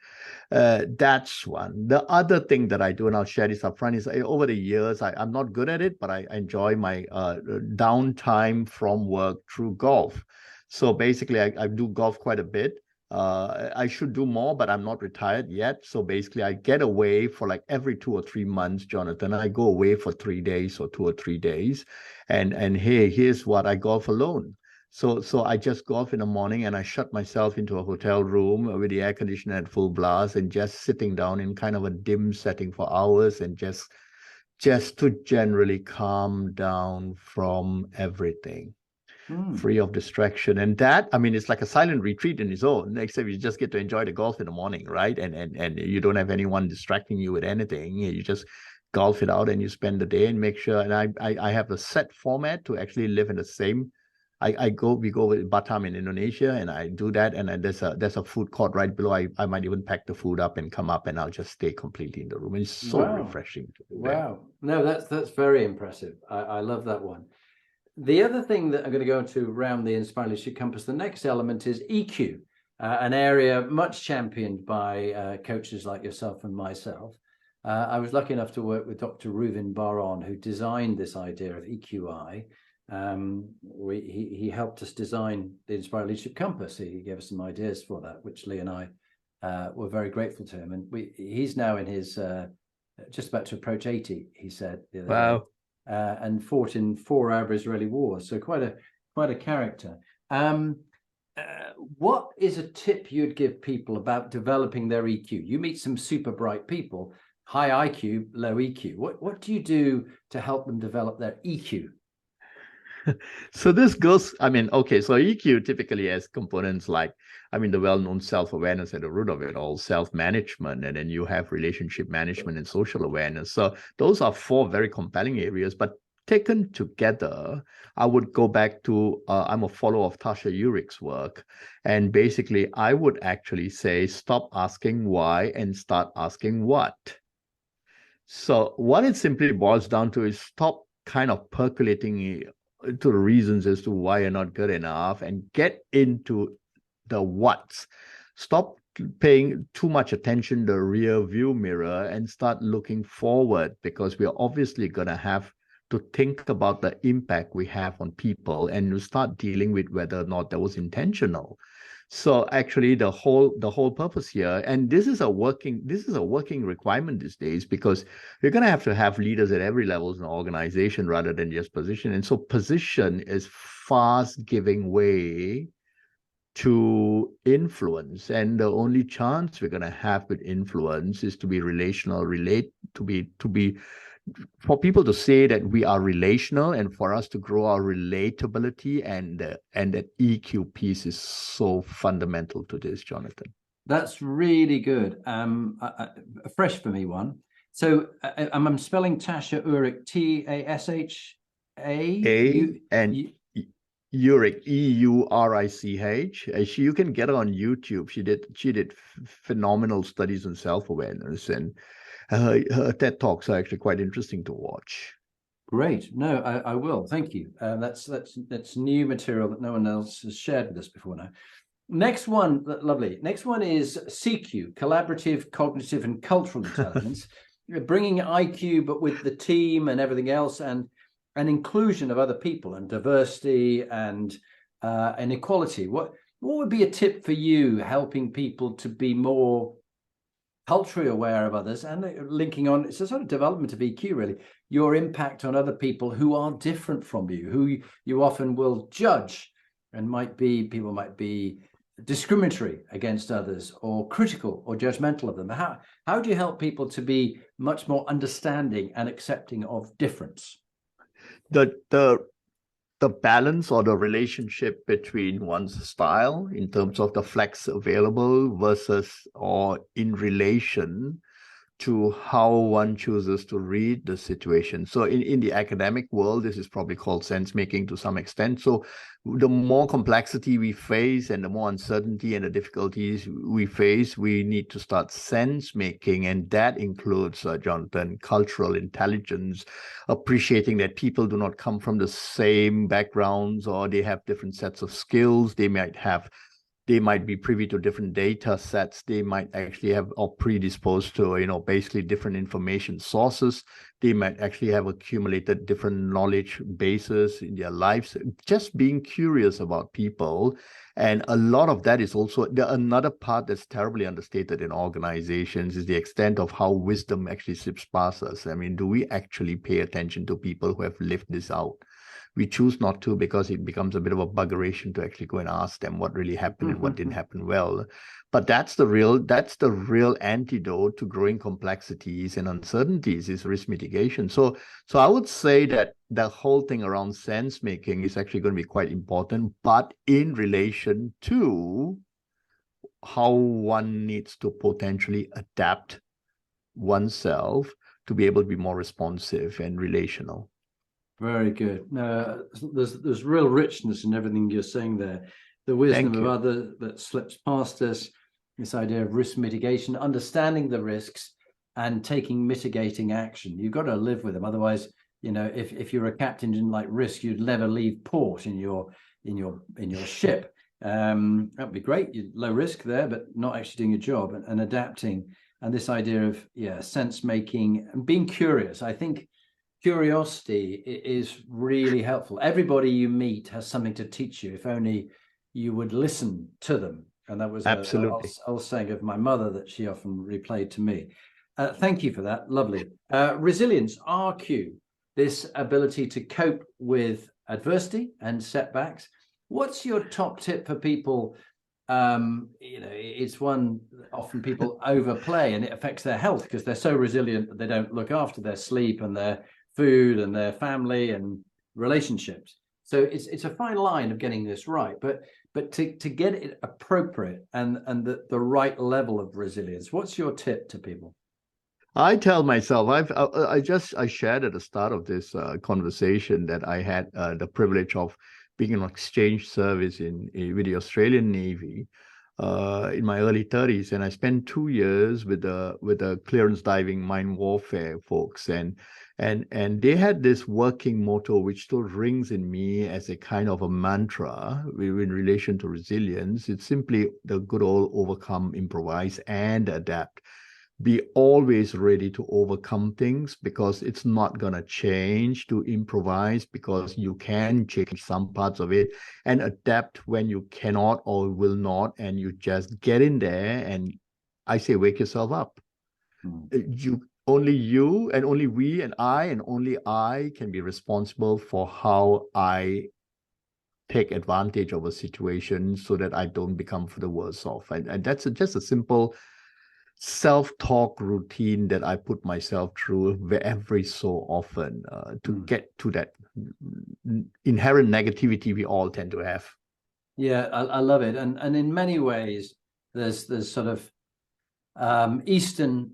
That's one. The other thing that I do, and I'll share this up front, is over the years, I'm not good at it, but I enjoy my downtime from work through golf. So basically I do golf quite a bit. I should do more, but I'm not retired yet. So basically I get away for like every 2 or 3 months, Jonathan. I go away for 3 days or 2 or 3 days. And here's what I golf alone. So I just golf in the morning, and I shut myself into a hotel room with the air conditioner at full blast, and just sitting down in kind of a dim setting for hours, and just to generally calm down from everything. free of distraction. And that, I mean, it's like a silent retreat in its own, except you just get to enjoy the golf in the morning, right? And you don't have anyone distracting you with anything. You just golf it out and you spend the day and make sure. And I have a set format to actually live in the same. We go with Batam in Indonesia, and I do that. And then there's a food court right below. I might even pack the food up and come up, and I'll just stay completely in the room. It's so refreshing to do that. Wow. No, that's very impressive. I love that one. The other thing that I'm going to go into around the Inspired Leadership Compass, the next element is EQ, an area much championed by coaches like yourself and myself. I was lucky enough to work with Dr. Reuven Bar-On, who designed this idea of EQI. He helped us design the Inspired Leadership Compass. He gave us some ideas for that, which Lee and I were very grateful to him. And he's now in his just about to approach 80, he said the other day, and fought in 4 Arab Israeli wars. So quite a character. What is a tip you'd give people about developing their EQ? You meet some super bright people, high IQ, low EQ. What do you do to help them develop their EQ? So this goes, I mean, okay, so EQ typically has components like, I mean, the well-known self-awareness at the root of it all, self-management, and then you have relationship management and social awareness. So those are 4 very compelling areas, but taken together, I would go back to, I'm a follower of Tasha Eurich's work. And basically, I would actually say, stop asking why and start asking what. So what it simply boils down to is stop kind of percolating to the reasons as to why you're not good enough and get into the what's. Stop paying too much attention to the rear view mirror and start looking forward, because we're obviously going to have to think about the impact we have on people and start dealing with whether or not that was intentional. So actually the whole purpose here, and this is a working requirement these days, because you're going to have leaders at every level in an organization rather than just position. And so position is fast giving way to influence. And the only chance we're going to have with influence is to be relational, for people to say that we are relational, and for us to grow our relatability, and that EQ piece is so fundamental to this, Jonathan. That's really good. A fresh for me one. So I'm spelling Tasha Eurich, T-A-S-H-A? And Eurich, E-U-R-I-C-H. You can get her on YouTube. She did phenomenal studies on self-awareness, and her TED Talks are actually quite interesting to watch. Great. No, I will. Thank you. That's new material that no one else has shared with us before now. Next one, lovely. Next one is CQ, collaborative, cognitive, and cultural intelligence, bringing IQ, but with the team and everything else, and an inclusion of other people and diversity and equality. What would be a tip for you helping people to be more culturally aware of others, and linking on, it's a sort of development of EQ, really, your impact on other people who are different from you, who you often will judge, and people might be discriminatory against others, or critical or judgmental of them. How do you help people to be much more understanding and accepting of difference? The balance or the relationship between one's style in terms of the flex available versus or in relation to how one chooses to read the situation. So in the academic world, this is probably called sense making to some extent. So the more complexity we face and the more uncertainty and the difficulties we face, we need to start sense making. And that includes, Jonathan, cultural intelligence, appreciating that people do not come from the same backgrounds, or they have different sets of skills. They might be privy to different data sets. They might actually have or predisposed to, basically different information sources. They might actually have accumulated different knowledge bases in their lives. Just being curious about people. And a lot of that is also another part that's terribly understated in organizations is the extent of how wisdom actually slips past us. I mean, do we actually pay attention to people who have lived this out? We choose not to because it becomes a bit of a buggeration to actually go and ask them what really happened and what didn't happen well. But that's the real antidote to growing complexities and uncertainties is risk mitigation. So I would say that the whole thing around sense making is actually going to be quite important, but in relation to how one needs to potentially adapt oneself to be able to be more responsive and relational. Very good. There's real richness in everything you're saying there. The wisdom of others that slips past us, this idea of risk mitigation, understanding the risks and taking mitigating action. You've got to live with them. Otherwise, if you're a captain and didn't like risk, you'd never leave port in your ship. That'd be great. You're low risk there, but not actually doing your job and adapting. And this idea of sense making and being curious. I think curiosity is really helpful. Everybody you meet has something to teach you, if only you would listen to them. And that was absolutely I was saying of my mother that she often replayed to me. Thank you for that. Lovely. Resilience, RQ, this ability to cope with adversity and setbacks. What's your top tip for people? It's one often people overplay and it affects their health because they're so resilient that they don't look after their sleep and their food and their family and relationships. So it's a fine line of getting this right, but to get it appropriate and the right level of resilience, what's your tip to people? I tell myself, I shared at the start of this conversation that I had the privilege of being in exchange service with the Australian Navy in my early 30s, and I spent 2 years with the clearance diving mine warfare folks, and they had this working motto which still rings in me as a kind of a mantra in relation to resilience. It's simply the good old overcome, improvise, and adapt. Be always ready to overcome things because it's not going to change, to improvise because you can change some parts of it, and adapt when you cannot or will not, and you just get in there and I say wake yourself up. Only you and only we and only I can be responsible for how I take advantage of a situation so that I don't become for the worse off. And that's just a simple self-talk routine that I put myself through every so often to get to that inherent negativity we all tend to have. Yeah, I love it. And in many ways, there's sort of Eastern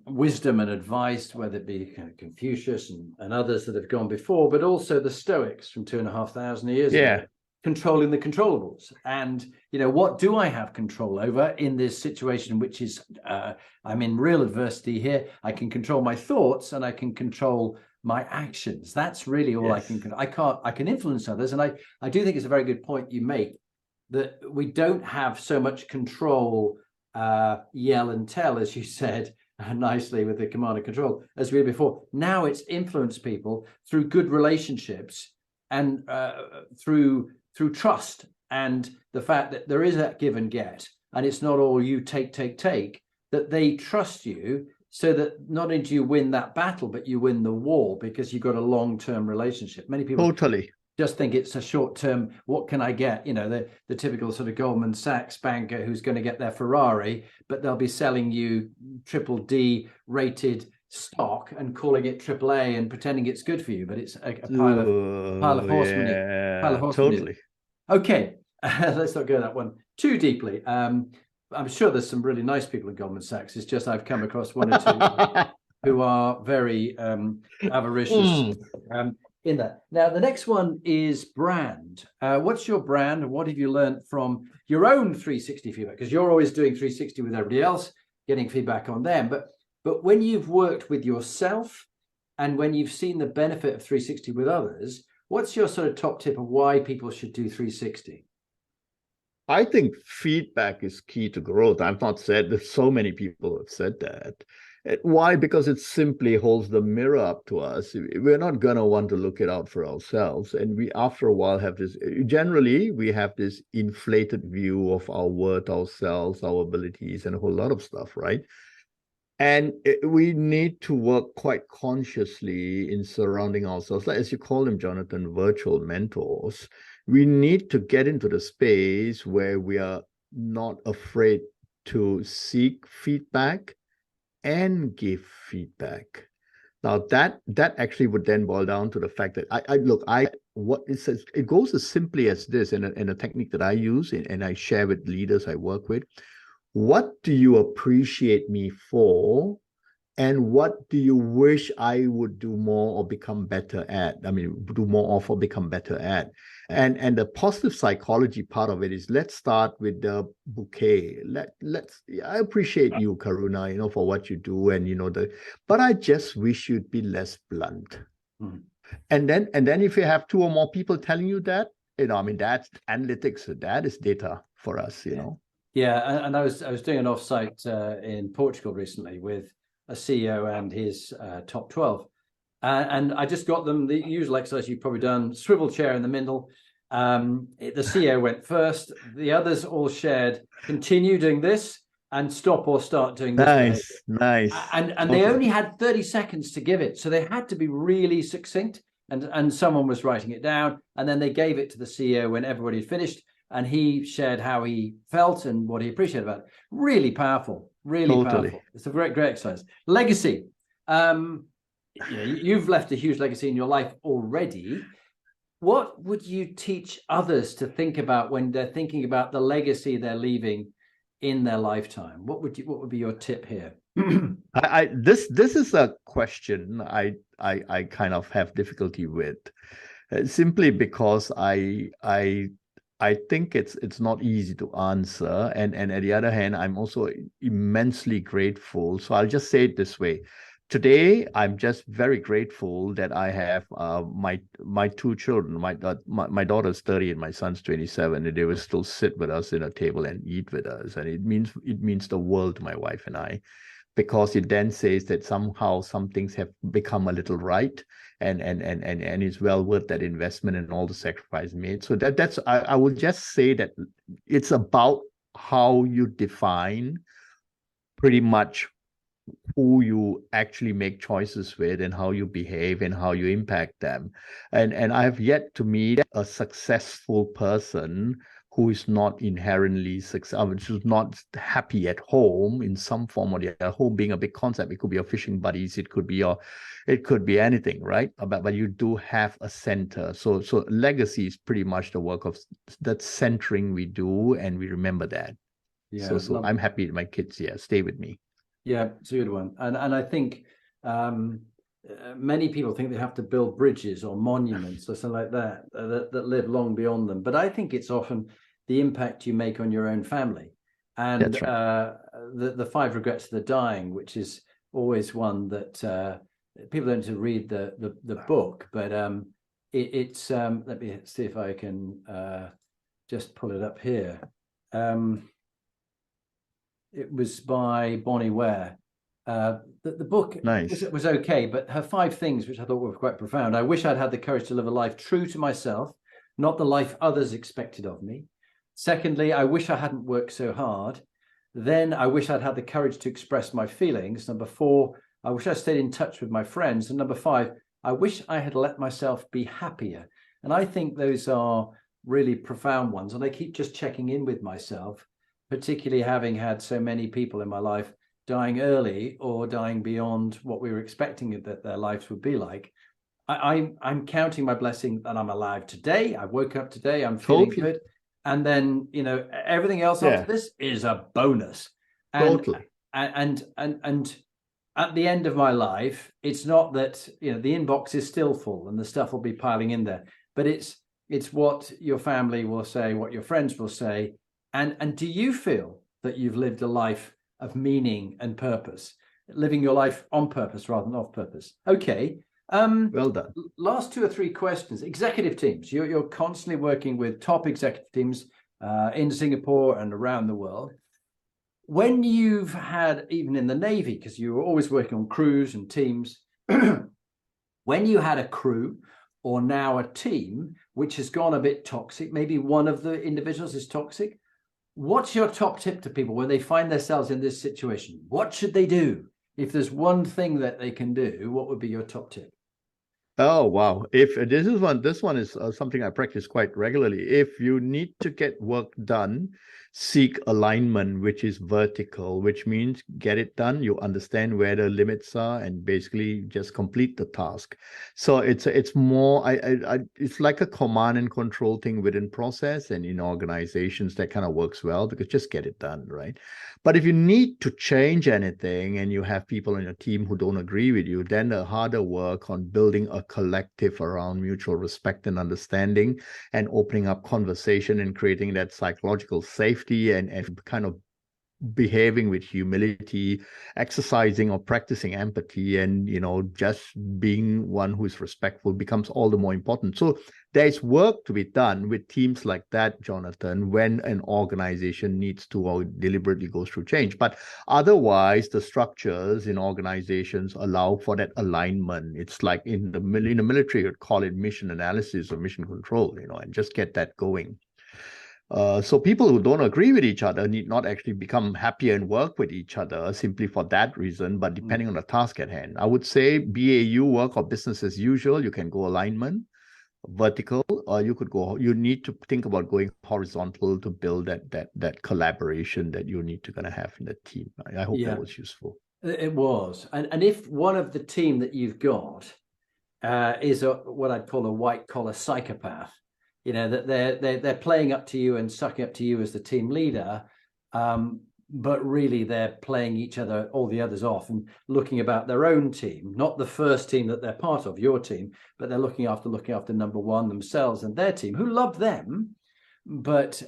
wisdom and advice, whether it be Confucius and others that have gone before, but also the Stoics from 2,500 years ago, controlling the controllables. And, what do I have control over in this situation, which is I'm in real adversity here. I can control my thoughts and I can control my actions. That's really all I can. I can influence others. And I do think it's a very good point you make that we don't have so much control, yell and tell, as you said nicely with the command and control, as we did before. Now it's influence people through good relationships and through trust and the fact that there is that give and get, and it's not all you take, that they trust you so that not only do you win that battle, but you win the war because you've got a long-term relationship. Many people totally just think it's a short-term, what can I get? The typical sort of Goldman Sachs banker who's going to get their Ferrari, but they'll be selling you triple D rated stock and calling it AAA and pretending it's good for you, but it's a pile of horsemen. Totally. Okay, let's not go that one too deeply. I'm sure there's some really nice people at Goldman Sachs. It's just I've come across one or two who are very avaricious in that. Now, the next one is brand. What's your brand and what have you learned from your own 360 feedback? Because you're always doing 360 with everybody else, getting feedback on them. But when you've worked with yourself and when you've seen the benefit of 360 with others, what's your sort of top tip of why people should do 360? I think feedback is key to growth. I've not said that, so many people have said that. Why? Because it simply holds the mirror up to us. We're not going to want to look it out for ourselves. And we, after a while, generally, we have this inflated view of our worth, ourselves, our abilities, and a whole lot of stuff, right? And we need to work quite consciously in surrounding ourselves, like as you call them, Jonathan, virtual mentors. We need to get into the space where we are not afraid to seek feedback and give feedback. Now that actually would then boil down to the fact that it goes as simply as this in a technique that I use and I share with leaders I work with. What do you appreciate me for? And what do you wish I would do more or become better at? I mean, do more of or become better at? And the positive psychology part of it is, let's start with the bouquet. I appreciate you, Karuna, for what you do, and but I just wish you'd be less blunt. Mm. And then if you have two or more people telling you that, I mean, that's analytics. That is data for us, Yeah, and I was doing an offsite in Portugal recently with a CEO and his top 12. And I just got them the usual exercise you've probably done, swivel chair in the middle. The CEO went first. The others all shared, continue doing this and stop or start doing this. Nice. And they only had 30 seconds to give it. So they had to be really succinct. And someone was writing it down. And then they gave it to the CEO when everybody had finished. And he shared how he felt and what he appreciated about it. Really powerful, really powerful. It's a great exercise. Legacy. You've left a huge legacy in your life already. What would you teach others to think about when they're thinking about the legacy they're leaving in their lifetime? What would be your tip here? This is a question I kind of have difficulty with, simply because I think it's not easy to answer, and at the other hand, I'm also immensely grateful. So I'll just say it this way. Today, I'm just very grateful that I have my two children. My daughter's 30 and my son's 27, and they will still sit with us in a table and eat with us, and it means the world to my wife and I, because it then says that somehow some things have become a little right, and it's well worth that investment and all the sacrifice made. So that's I will just say that it's about how you define pretty much who you actually make choices with and how you behave and how you impact them. And I have yet to meet a successful person who is not inherently successful, who's not happy at home in some form or the other. Home being a big concept. It could be your fishing buddies, it could be anything, right? But you do have a center. So legacy is pretty much the work of that centering we do, and we remember that. Yeah. So I'm happy that my kids stay with me. Yeah, it's a good one. And I think many people think they have to build bridges or monuments or something like that live long beyond them. But I think it's often the impact you make on your own family. And that's right. The 5 Regrets of the Dying, which is always one that people don't need to read the book, but it's let me see if I can just pull it up here. It was by Bonnie Ware. The book was okay, but her 5 things, which I thought were quite profound. I wish I'd had the courage to live a life true to myself, not the life others expected of me. Secondly, I wish I hadn't worked so hard. Then I wish I'd had the courage to express my feelings. Number 4, I wish I stayed in touch with my friends. And number 5, I wish I had let myself be happier. And I think those are really profound ones. And I keep just checking in with myself, particularly having had so many people in my life dying early or dying beyond what we were expecting that their lives would be like. I'm counting my blessing that I'm alive today. I woke up today. I'm feeling good. And then, everything else after this is a bonus. And at the end of my life, it's not that, the inbox is still full and the stuff will be piling in there, but it's what your family will say, what your friends will say. And do you feel that you've lived a life of meaning and purpose, living your life on purpose rather than off purpose? Okay. Well done. Last 2 or 3 questions. Executive teams. You're constantly working with top executive teams in Singapore and around the world. When you've had, even in the Navy, because you were always working on crews and teams, when you had a crew or now a team which has gone a bit toxic, maybe one of the individuals is toxic, what's your top tip to people when they find themselves in this situation? What should they do If there's one thing that they can do, what would be your top tip? Oh, wow. If this one is something I practice quite regularly. If you need to get work done, seek alignment, which is vertical, which means get it done. You understand where the limits are and basically just complete the task. So it's more, it's like a command and control thing within process and in organizations that kind of works well because just get it done, right? But if you need to change anything and you have people on your team who don't agree with you, then the harder work on building a collective around mutual respect and understanding and opening up conversation and creating that psychological safety and kind of behaving with humility, exercising or practicing empathy, and just being one who is respectful becomes all the more important. So there's work to be done with teams like that, Jonathan, when an organization needs to or deliberately goes through change. But otherwise, the structures in organizations allow for that alignment. It's like in the military, you'd call it mission analysis or mission control, and just get that going. So people who don't agree with each other need not actually become happier and work with each other simply for that reason, but depending on the task at hand. I would say BAU, work or business as usual, you can go alignment, vertical, or you need to think about going horizontal to build that collaboration that you need to kind of have in the team. I hope that was useful. It was. And if one of the team that you've got is what I'd call a white collar psychopath, that they're playing up to you and sucking up to you as the team leader, but really they're playing each other, all the others off and looking about their own team, not the first team that they're part of, your team, but they're looking after number one, themselves and their team, who love them, but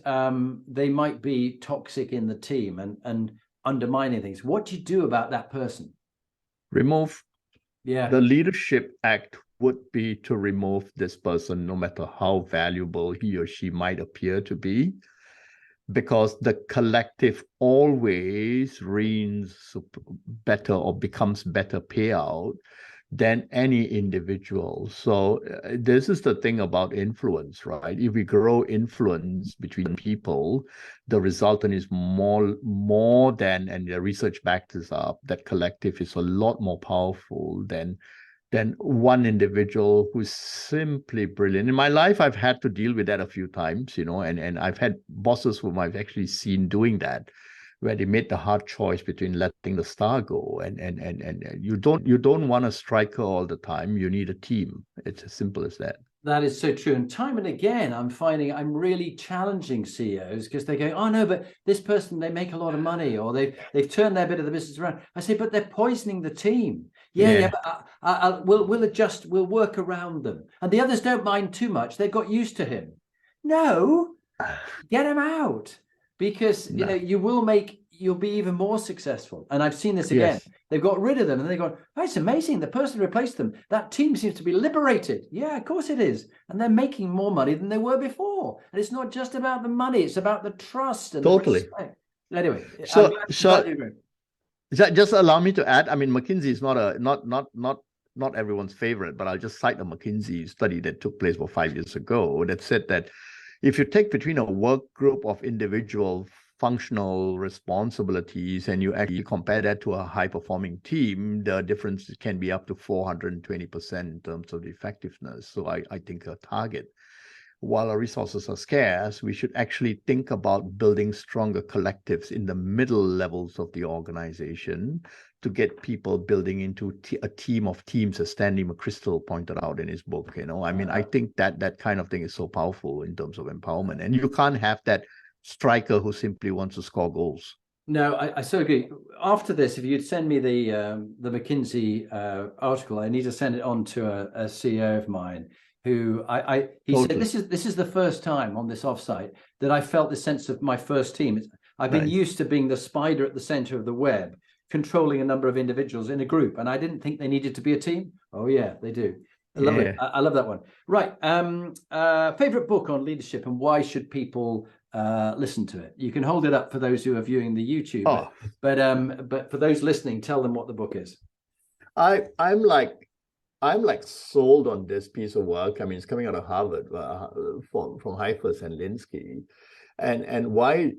they might be toxic in the team and undermining things. What do you do about that person? Remove. Yeah. The leadership act would be to remove this person, no matter how valuable he or she might appear to be, because the collective always reigns better or becomes better payout than any individual. So this is the thing about influence, right? If we grow influence between people, the resultant is more than, and the research backs this up, that collective is a lot more powerful than one individual who's simply brilliant. In my life, I've had to deal with that a few times, and I've had bosses whom I've actually seen doing that, where they made the hard choice between letting the star go and you don't want a striker all the time. You need a team. It's as simple as that. That is so true. And time and again, I'm finding I'm really challenging CEOs because they go, oh no, but this person, they make a lot of money, or they've turned their bit of the business around. I say, but they're poisoning the team. Yeah, but we'll adjust, we'll work around them. And the others don't mind too much. They've got used to him. No, get him out, because you'll be even more successful. And I've seen this again. Yes. They've got rid of them and they've gone, oh, it's amazing. The person who replaced them, that team seems to be liberated. Yeah, of course it is. And they're making more money than they were before. And it's not just about the money, it's about the trust and totally. The respect. Anyway, so just allow me to add. I mean, McKinsey is not everyone's favorite, but I'll just cite a McKinsey study that took place about 5 years ago that said that if you take between a work group of individual functional responsibilities and you actually compare that to a high-performing team, the difference can be up to 420% in terms of the effectiveness. So I think a target. While our resources are scarce, we should actually think about building stronger collectives in the middle levels of the organization to get people building into a team of teams, as Stanley McChrystal pointed out in his book. I mean, I think that kind of thing is so powerful in terms of empowerment. And you can't have that striker who simply wants to score goals. No, I so agree. After this, if you'd send me the McKinsey article, I need to send it on to a CEO of mine who he totally. Said this is the first time on this offsite that I felt the sense of my first team. I've been used to being the spider at the center of the web, controlling a number of individuals in a group, and I didn't think they needed to be a team. Oh yeah, they do. I love it. I love that one. Right. Favorite book on leadership and why should people listen to it? You can hold it up for those who are viewing the YouTube, but for those listening, tell them what the book is. I'm like I'm like sold on this piece of work. I mean, it's coming out of Harvard from Heifetz and Linsky. And why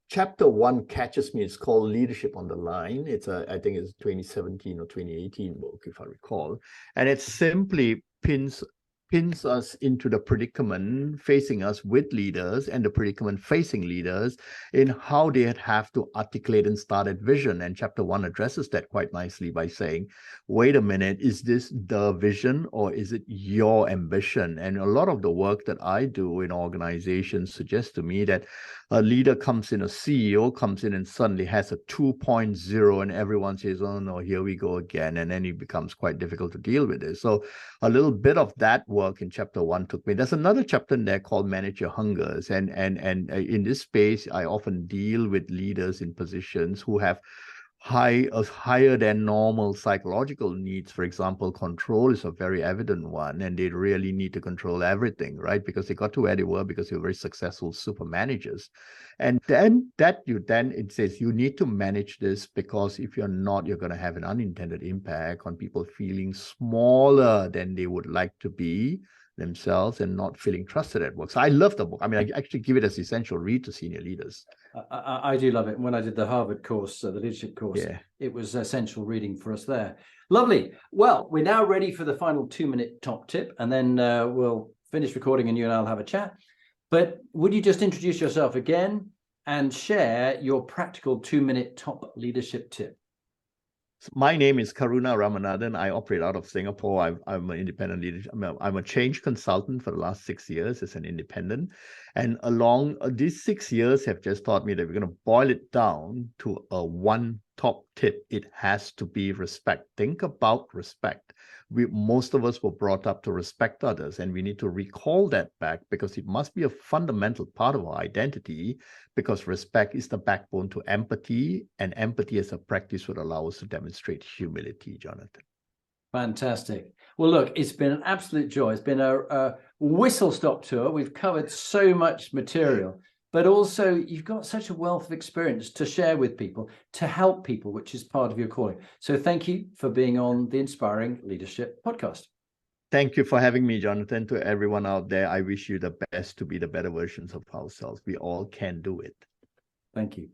chapter 1 catches me. It's called Leadership on the Line. I think it's 2017 or 2018 book, if I recall. And it simply pins us into the predicament facing us with leaders and the predicament facing leaders in how they have to articulate and start that vision. And chapter 1 addresses that quite nicely by saying, wait a minute, is this the vision or is it your ambition? And a lot of the work that I do in organizations suggests to me that a leader comes in, a CEO comes in and suddenly has a 2.0 and everyone says, oh no, here we go again. And then it becomes quite difficult to deal with it. So a little bit of that work in chapter 1 took me. There's another chapter in there called Manage Your Hungers. And in this space, I often deal with leaders in positions who have higher than normal psychological needs. For example, control is a very evident one, and they really need to control everything, right? Because they got to where they were because they were very successful super managers. And then it says you need to manage this, because if you're not, you're going to have an unintended impact on people feeling smaller than they would like to be themselves and not feeling trusted at work. So I love the book. I mean, I actually give it as essential read to senior leaders. I do love it. When I did the Harvard course, the leadership course, it was essential reading for us there. Lovely. Well, we're now ready for the final 2-minute top tip, and then we'll finish recording and you and I'll have a chat. But would you just introduce yourself again and share your practical 2-minute top leadership tip? My name is Karuna Ramanathan. I operate out of Singapore. I'm an independent leader. I'm a change consultant for the last 6 years as an independent. And along these 6 years have just taught me that we're going to boil it down to one top tip. It has to be respect. Think about respect. Most of us were brought up to respect others, and we need to recall that back, because it must be a fundamental part of our identity, because respect is the backbone to empathy, and empathy as a practice would allow us to demonstrate humility, Jonathan. Fantastic. Well, look, it's been an absolute joy. It's been a whistle-stop tour. We've covered so much material, but also you've got such a wealth of experience to share with people, to help people, which is part of your calling. So thank you for being on the Inspiring Leadership podcast. Thank you for having me, Jonathan. To everyone out there, I wish you the best to be the better versions of ourselves. We all can do it. Thank you.